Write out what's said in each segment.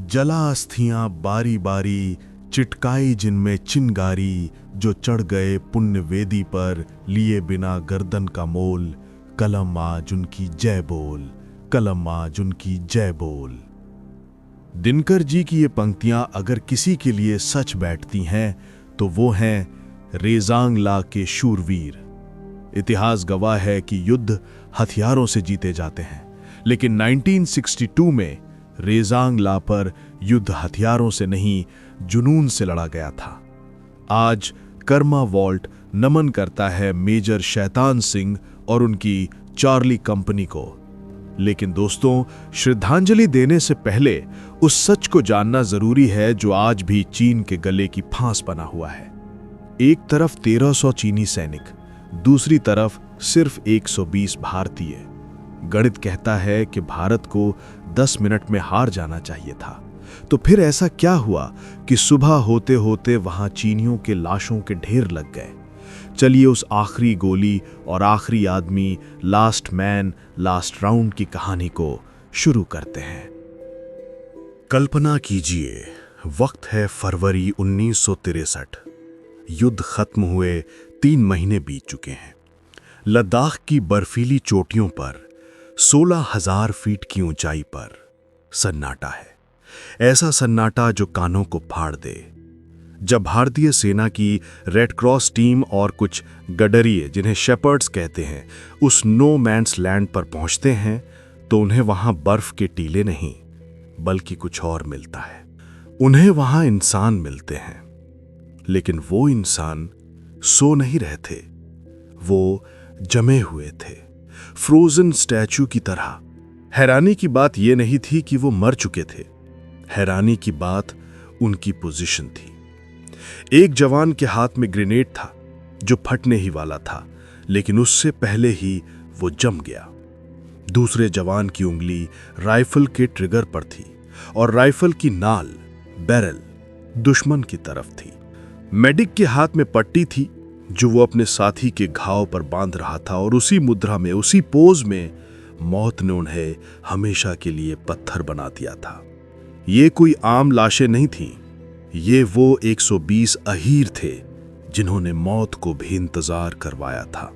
जला अस्थियां बारी बारी, चिटकाई जिनमें चिनगारी, जो चढ़ गए पुण्य वेदी पर, लिए बिना गर्दन का मोल, कलम आज उनकी जय बोल, कलम आज उनकी जय बोल। दिनकर जी की ये पंक्तियां अगर किसी के लिए सच बैठती हैं तो वो हैं रेजांग ला के शूरवीर। इतिहास गवाह है कि युद्ध हथियारों से जीते जाते हैं, लेकिन 1962 में रेजांग ला पर युद्ध हथियारों से नहीं, जुनून से लड़ा गया था। आज कर्मा वॉल्ट नमन करता है मेजर शैतान सिंह और उनकी चार्ली कंपनी को। लेकिन दोस्तों, श्रद्धांजलि देने से पहले उस सच को जानना जरूरी है जो आज भी चीन के गले की फांस बना हुआ है। एक तरफ 1300 चीनी सैनिक, दूसरी तरफ सिर्फ 120 भारतीय। गणित कहता है कि भारत को 10 मिनट में हार जाना चाहिए था। तो फिर ऐसा क्या हुआ कि सुबह होते होते वहां चीनियों के लाशों के ढेर लग गए। चलिए उस आखिरी गोली और आखिरी आदमी, लास्ट मैन लास्ट राउंड की कहानी को शुरू करते हैं। कल्पना कीजिए, वक्त है फरवरी 1963। युद्ध खत्म हुए 3 महीने बीत चुके हैं। लद्दाख की बर्फीली चोटियों पर 16,000 फीट की ऊंचाई पर सन्नाटा है। ऐसा सन्नाटा जो कानों को फाड़ दे। जब भारतीय सेना की रेड क्रॉस टीम और कुछ गडरिए, जिन्हें शेपर्ड्स कहते हैं, उस नो मैन्स लैंड पर पहुंचते हैं तो उन्हें वहां बर्फ के टीले नहीं बल्कि कुछ और मिलता है। उन्हें वहां इंसान मिलते हैं, लेकिन वो इंसान सो नहीं रहे थे, वो जमे हुए थे, फ्रोजन स्टैचू की तरह। हैरानी की बात यह नहीं थी कि वो मर चुके थे, हैरानी की बात उनकी पोजीशन थी। एक जवान के हाथ में ग्रेनेड था जो फटने ही वाला था, लेकिन उससे पहले ही वो जम गया। दूसरे जवान की उंगली राइफल के ट्रिगर पर थी और राइफल की नाल, बैरल, दुश्मन की तरफ थी। मेडिक के हाथ में पट्टी थी जो वो अपने साथी के घाव पर बांध रहा था, और उसी मुद्रा में, उसी पोज में मौत ने उन्हें हमेशा के लिए पत्थर बना दिया था। ये कोई आम लाशें नहीं थीं, ये वो 120 अहीर थे जिन्होंने मौत को भी इंतजार करवाया था।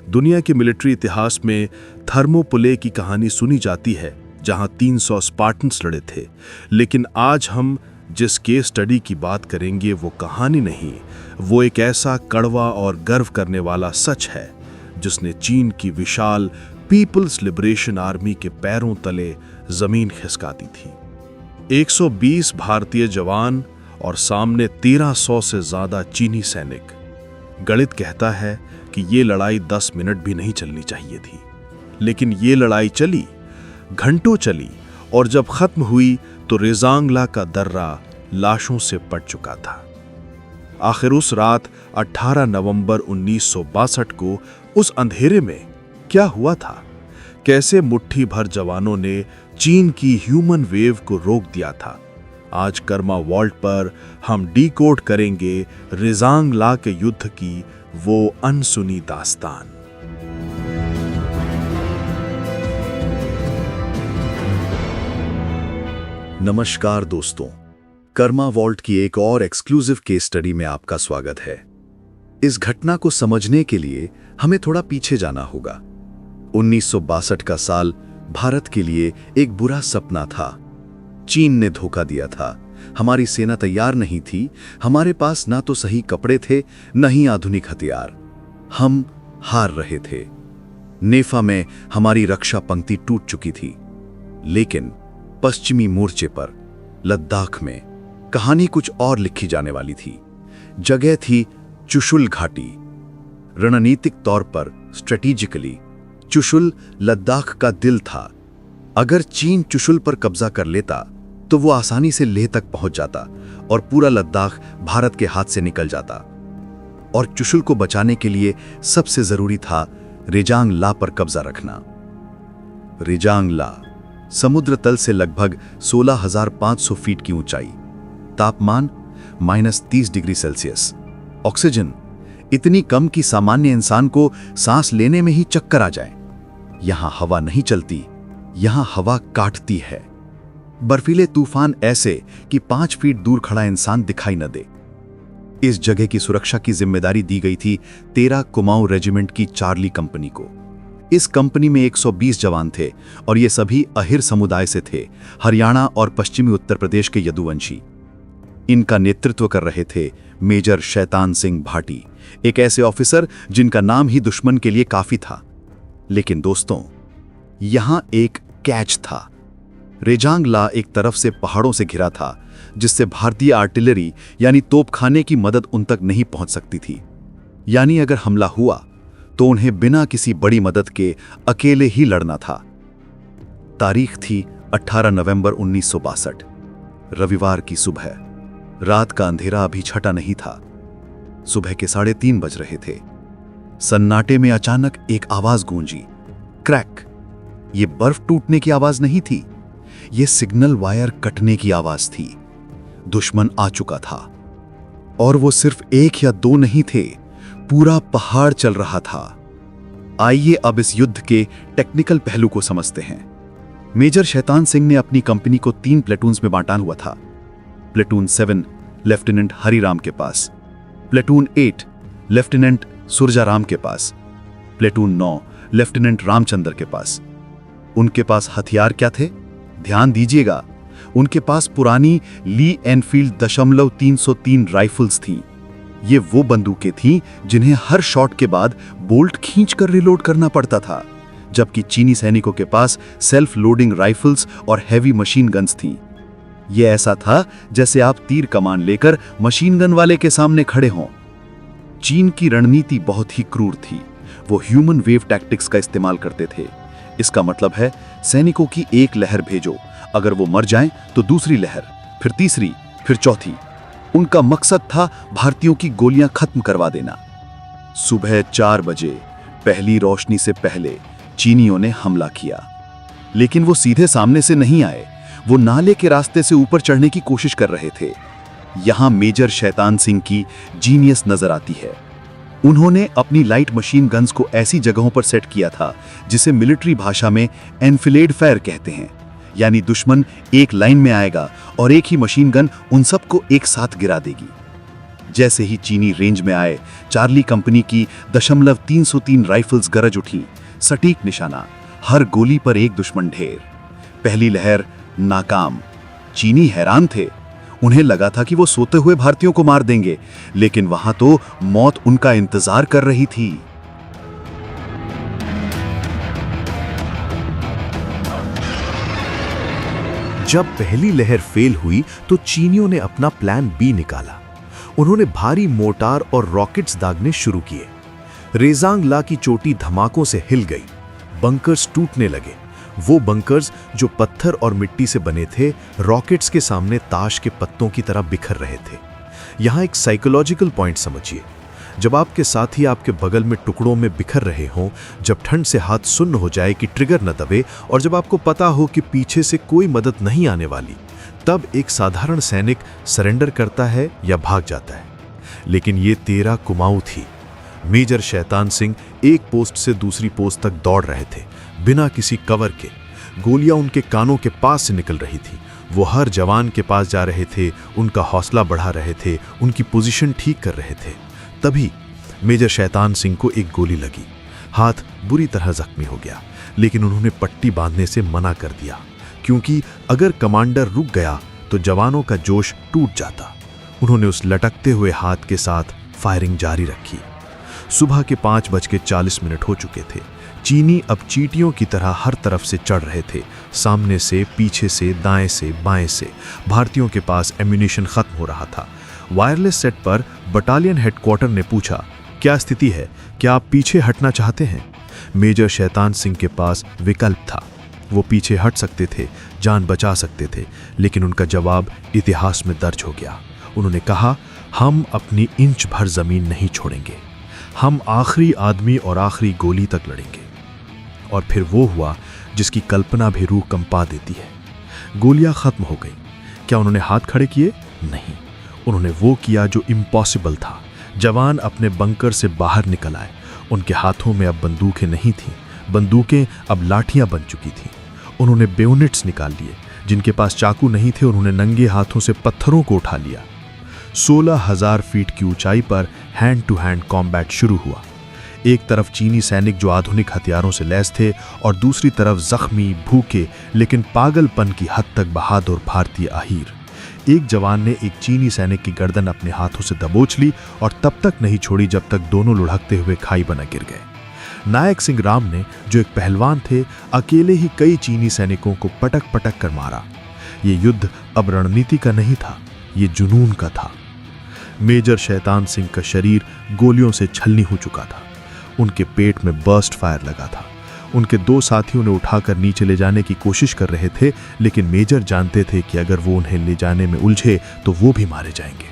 दुनिया के मिलिट्री इतिहास में थर्मोपुले की कहानी सुनी जाती है, जहां 300 स्पार्टन्स लड़े थे, लेकिन आज हम जिस केस स्टडी की बात करेंगे वो कहानी नहीं, वो एक ऐसा कड़वा और गर्व करने वाला सच है जिसने चीन की विशाल पीपल्स लिबरेशन आर्मी के पैरों तले जमीन खिसका दी थी। 120 भारतीय जवान और सामने 1300 से ज्यादा चीनी सैनिक। गणित कहता है कि ये लड़ाई 10 मिनट भी नहीं चलनी चाहिए थी, लेकिन ये लड़ाई चली, घंटों चली, और जब खत्म हुई तो रेजांग ला का दर्रा लाशों से पट चुका था। आखिर उस रात 18 नवंबर 1962 को उस अंधेरे में क्या हुआ था? कैसे मुट्ठी भर जवानों ने चीन की ह्यूमन वेव को रोक दिया था? आज कर्मा वॉल्ट पर हम डीकोड करेंगे रेजांग ला के युद्ध की वो अनसुनी दास्तान। नमस्कार दोस्तों, कर्मा वॉल्ट की एक और एक्सक्लूसिव केस स्टडी में आपका स्वागत है। इस घटना को समझने के लिए हमें थोड़ा पीछे जाना होगा। 1962 का साल भारत के लिए एक बुरा सपना था। चीन ने धोखा दिया था। हमारी सेना तैयार नहीं थी, हमारे पास ना तो सही कपड़े थे, न ही आधुनिक हथियार। हम हार रहे थे। नेफा में हमारी रक्षा पंक्ति टूट चुकी थी, लेकिन पश्चिमी मोर्चे पर लद्दाख में कहानी कुछ और लिखी जाने वाली थी। जगह थी चुशुल घाटी। रणनीतिक तौर पर स्ट्रेटेजिकली चुशुल लद्दाख का दिल था। अगर चीन चुशुल पर कब्जा कर लेता तो वो आसानी से लेह तक पहुंच जाता और पूरा लद्दाख भारत के हाथ से निकल जाता। और चुशुल को बचाने के लिए सबसे जरूरी था रेजांग ला पर कब्जा रखना। रेजांग ला समुद्र तल से लगभग 16,500 फीट की ऊंचाई, तापमान -30 डिग्री सेल्सियस, ऑक्सीजन इतनी कम कि सामान्य इंसान को सांस लेने में ही चक्कर आ जाए। यहां हवा नहीं चलती, यहां हवा काटती है। बर्फीले तूफान ऐसे कि 5 फीट दूर खड़ा इंसान दिखाई न दे। इस जगह की सुरक्षा की जिम्मेदारी दी गई थी 13 कुमाऊं रेजिमेंट की चार्ली कंपनी को। इस कंपनी में 120 जवान थे और ये सभी अहिर समुदाय से थे, हरियाणा और पश्चिमी उत्तर प्रदेश के यदुवंशी। इनका नेतृत्व कर रहे थे मेजर शैतान सिंह भाटी, एक ऐसे ऑफिसर जिनका नाम ही दुश्मन के लिए काफी था। लेकिन दोस्तों, यहां एक कैच था। रेजांग ला एक तरफ से पहाड़ों से घिरा था, जिससे भारतीय आर्टिलरी यानी तोपखाने की मदद उन तक नहीं पहुंच सकती थी। यानी अगर हमला हुआ तो उन्हें बिना किसी बड़ी मदद के अकेले ही लड़ना था। तारीख थी 18 नवंबर 1962, रविवार की सुबह। रात का अंधेरा अभी छटा नहीं था। सुबह के 3:30 बज रहे थे। सन्नाटे में अचानक एक आवाज गूंजी, क्रैक। ये बर्फ टूटने की आवाज नहीं थी, ये सिग्नल वायर कटने की आवाज थी। दुश्मन आ चुका था और वो सिर्फ 1 या 2 नहीं थे, पूरा पहाड़ चल रहा था। आइए अब इस युद्ध के टेक्निकल पहलू को समझते हैं। मेजर शैतान सिंह ने अपनी कंपनी को 3 प्लेटून्स में बांटा हुआ था। प्लेटून 7 लेफ्टिनेंट हरिराम के पास, प्लेटून 8 लेफ्टिनेंट सुरजाराम के पास, प्लेटून 9 लेफ्टिनेंट रामचंद्र के पास। उनके पास हथियार क्या थे? ध्यान दीजिएगा, उनके पास पुरानी ली एनफील्ड .303 राइफल्स थीं। ये वो बंदूकें थीं जिन्हें हर शॉट के बाद बोल्ट खींचकर रिलोड करना पड़ता था, जबकि चीनी सैनिकों के पास सेल्फ लोडिंग राइफल्स और हैवी मशीन गन्स थीं। ये ऐसा था जैसे आप तीर कमान लेकर मशीन गन वाले के सामने खड़े हों। चीन की रणनीति बहुत ही क्रूर थी। वो ह्यूमन वेव टैक्टिक्स का इस्तेमाल करते थे। इसका मतलब है सैनिकों की एक लहर भेजो, अगर वो मर जाएं तो दूसरी लहर, फिर तीसरी, फिर चौथी। उनका मकसद था भारतीयों की गोलियां खत्म करवा देना। सुबह 4 बजे पहली रोशनी से पहले चीनियों ने हमला किया, लेकिन वो सीधे सामने से नहीं आए। वो नाले के रास्ते से ऊपर चढ़ने की कोशिश कर रहे थे। यहां मेजर शैतान सिंह की जीनियस नजर आती है। उन्होंने अपनी लाइट मशीन गन्स को ऐसी जगहों पर सेट किया था जिसे मिलिट्री भाषा में एनफिलेड फायर कहते हैं, यानी दुश्मन एक लाइन में आएगा और एक ही मशीन गन उन सबको एक साथ गिरा देगी। जैसे ही चीनी रेंज में आए, चार्ली कंपनी की .303 राइफल्स गरज उठी। सटीक निशाना, हर गोली पर एक दुश्मन ढेर। पहली लहर नाकाम। चीनी हैरान थे। उन्हें लगा था कि वो सोते हुए भारतीयों को मार देंगे, लेकिन वहां तो मौत उनका इंतजार कर रही थी। जब पहली लहर फेल हुई तो चीनियों ने अपना प्लान बी निकाला। उन्होंने भारी मोर्टार और रॉकेट्स दागने शुरू किए। रेजांग ला की चोटी धमाकों से हिल गई। बंकर्स टूटने लगे। वो बंकर्स जो पत्थर और मिट्टी से बने थे, रॉकेट्स के सामने ताश के पत्तों की तरह बिखर रहे थे। यहां एक साइकोलॉजिकल पॉइंट समझिए। जब आपके साथी आपके बगल में टुकड़ों में बिखर रहे हों, जब ठंड से हाथ सुन्न हो जाए कि ट्रिगर न दबे, और जब आपको पता हो कि पीछे से कोई मदद नहीं आने वाली, तब एक साधारण सैनिक सरेंडर करता है या भाग जाता है। लेकिन ये 13 कुमाऊं थी। मेजर शैतान सिंह एक पोस्ट से दूसरी पोस्ट तक दौड़ रहे थे, बिना किसी कवर के। गोलियां उनके कानों के पास से निकल रही थी। वो हर जवान के पास जा रहे थे, उनका हौसला बढ़ा रहे थे, उनकी पोजीशन ठीक कर रहे थे। तभी मेजर शैतान सिंह को एक गोली लगी। हाथ बुरी तरह जख्मी हो गया, लेकिन उन्होंने पट्टी बांधने से मना कर दिया, क्योंकि अगर कमांडर रुक गया तो जवानों का जोश टूट जाता। उन्होंने उस लटकते हुए हाथ के साथ फायरिंग जारी रखी। सुबह के 5:40 हो चुके थे। चीनी अब चींटियों की तरह हर तरफ से चढ़ रहे थे, सामने से, पीछे से, दाएं से, बाएं से। भारतीयों के पास एम्यूनिशन खत्म हो रहा था। वायरलेस सेट पर बटालियन हेडक्वार्टर ने पूछा, क्या स्थिति है? क्या आप पीछे हटना चाहते हैं? मेजर शैतान सिंह के पास विकल्प था। वो पीछे हट सकते थे, जान बचा सकते थे, लेकिन उनका जवाब इतिहास में दर्ज हो गया। उन्होंने कहा, हम अपनी इंच भर जमीन नहीं छोड़ेंगे। हम आखिरी आदमी और आखिरी गोली तक लड़ेंगे। और फिर वो हुआ जिसकी कल्पना भी रूह कंपा देती है। गोलियां खत्म हो गई। क्या उन्होंने हाथ खड़े किए? नहीं। उन्होंने वो किया जो इम्पॉसिबल था। जवान अपने बंकर से बाहर निकल आए। उनके हाथों में अब बंदूकें नहीं थीं, बंदूकें अब लाठियां बन चुकी थीं। उन्होंने बेयोनेट्स निकाल लिए, जिनके पास चाकू नहीं थे उन्होंने नंगे हाथों से पत्थरों को उठा लिया। 16,000 फीट की ऊंचाई पर हैंड टू हैंड कॉम्बैट शुरू हुआ। एक तरफ चीनी सैनिक जो आधुनिक हथियारों से लैस थे और दूसरी तरफ जख्मी, भूखे लेकिन पागलपन की हद तक बहादुर भारतीय अहीर। एक जवान ने एक चीनी सैनिक की गर्दन अपने हाथों से दबोच ली और तब तक नहीं छोड़ी जब तक दोनों लुढ़कते हुए खाई बना गिर गए। नायक सिंह राम ने, जो एक पहलवान थे, अकेले ही कई चीनी सैनिकों को पटक पटक कर मारा। ये युद्ध अब रणनीति का नहीं था, ये जुनून का था। मेजर शैतान सिंह का शरीर गोलियों से छलनी हो चुका था। उनके पेट में बर्स्ट फायर लगा था। उनके 2 साथियों ने उठाकर नीचे ले जाने की कोशिश कर रहे थे, लेकिन मेजर जानते थे कि अगर वो उन्हें ले जाने में उलझे तो वो भी मारे जाएंगे।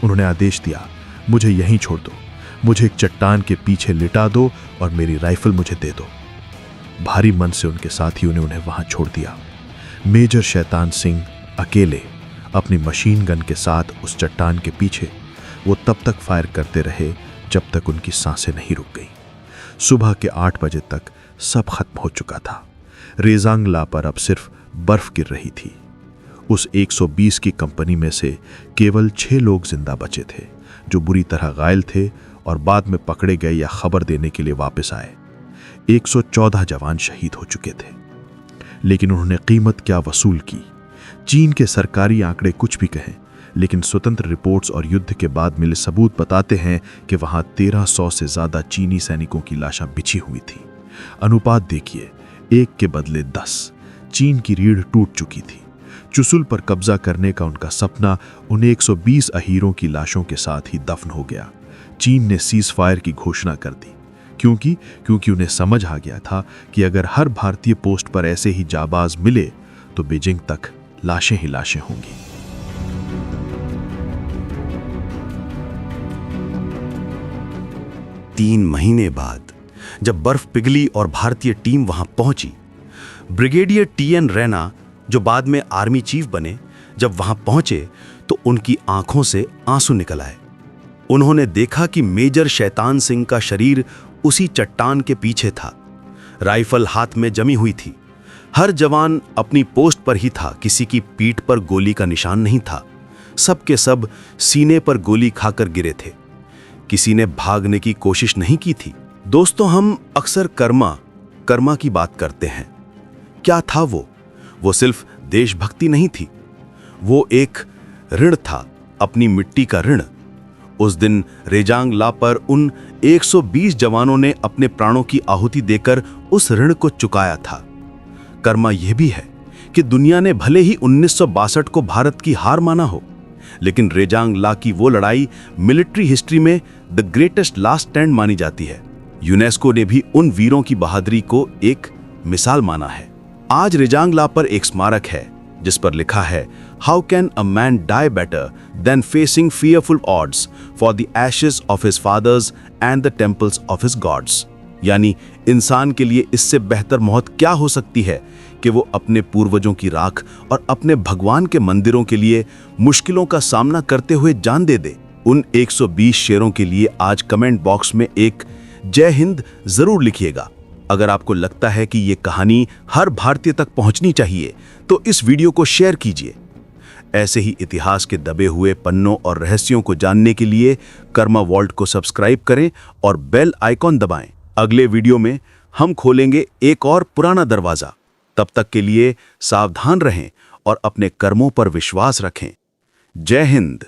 उन्होंने आदेश दिया, मुझे यहीं छोड़ दो, मुझे एक चट्टान के पीछे लिटा दो और मेरी राइफल मुझे दे दो। भारी मन से उनके साथियों ने उन्हें वहां छोड़ दिया। मेजर शैतान सिंह अकेले अपनी मशीन गन के साथ उस चट्टान के पीछे, वो तब तक फायर करते रहे जब तक उनकी सांसें नहीं रुक गईं। सुबह के 8 बजे तक सब खत्म हो चुका था। रेजांगला पर अब सिर्फ बर्फ गिर रही थी। उस 120 की कंपनी में से केवल 6 लोग जिंदा बचे थे, जो बुरी तरह घायल थे और बाद में पकड़े गए या खबर देने के लिए वापस आए। 114 जवान शहीद हो चुके थे, लेकिन उन्होंने कीमत क्या वसूल की। चीन के सरकारी आंकड़े कुछ भी कहें, लेकिन स्वतंत्र रिपोर्ट्स और युद्ध के बाद मिले सबूत बताते हैं कि वहां 1300 से ज्यादा चीनी सैनिकों की लाशें बिछी हुई थी। अनुपात देखिए, 1 के बदले 10। चीन की रीढ़ टूट चुकी थी। चुशुल पर कब्जा करने का उनका सपना उन 120 अहीरों की लाशों के साथ ही दफन हो गया। चीन ने सीज फायर की घोषणा कर दी, क्योंकि उन्हें समझ आ गया था कि अगर हर भारतीय पोस्ट पर ऐसे ही जाबाज मिले तो बीजिंग तक लाशें ही लाशें होंगी। तीन महीने बाद जब बर्फ पिघली और भारतीय टीम वहां पहुंची, ब्रिगेडियर TN रैना, जो बाद में आर्मी चीफ बने, जब वहां पहुंचे तो उनकी आंखों से आंसू निकल आए। उन्होंने देखा कि मेजर शैतान सिंह का शरीर उसी चट्टान के पीछे था। राइफल हाथ में जमी हुई थी। हर जवान अपनी पोस्ट पर ही था, किसी की पीठ पर गोली का निशान नहीं था। सब के सब सीने पर गोली खाकर गिरे थे। किसी ने भागने की कोशिश नहीं की थी। दोस्तों, हम अक्सर कर्मा की बात करते हैं। क्या था वो सिर्फ देशभक्ति नहीं थी, वो एक ऋण था, अपनी मिट्टी का ऋण। उस दिन रेजांगला पर उन 120 जवानों ने अपने प्राणों की आहुति देकर उस ऋण को चुकाया था। कर्मा यह भी है कि दुनिया ने भले ही 1962 को भारत की हार माना हो, लेकिन रेजांगला की वो लड़ाई मिलिट्री हिस्ट्री में द ग्रेटेस्ट लास्ट स्टैंड मानी जाती है। यूनेस्को ने भी उन वीरों की बहादुरी को एक मिसाल माना है। आज रेजांगला पर एक स्मारक है जिस पर लिखा है, how can a man die better than facing fearful odds for the ashes of his fathers and the temples of his gods. यानी इंसान के लिए इससे बेहतर मौत क्या हो सकती है कि वो अपने पूर्वजों की राख और अपने भगवान के मंदिरों के लिए मुश्किलों का सामना करते हुए जान दे दे। उन 120 शेरों के लिए आज कमेंट बॉक्स में एक जय हिंद जरूर लिखिएगा। अगर आपको लगता है कि ये कहानी हर भारतीय तक पहुंचनी चाहिए तो इस वीडियो को शेयर कीजिए। ऐसे ही इतिहास के दबे हुए पन्नों और रहस्यों को जानने के लिए कर्मा वॉल्ट को सब्सक्राइब करें और बेल आइकॉन दबाएं। अगले वीडियो में हम खोलेंगे एक और पुराना दरवाजा। तब तक के लिए सावधान रहें और अपने कर्मों पर विश्वास रखें। जय हिंद।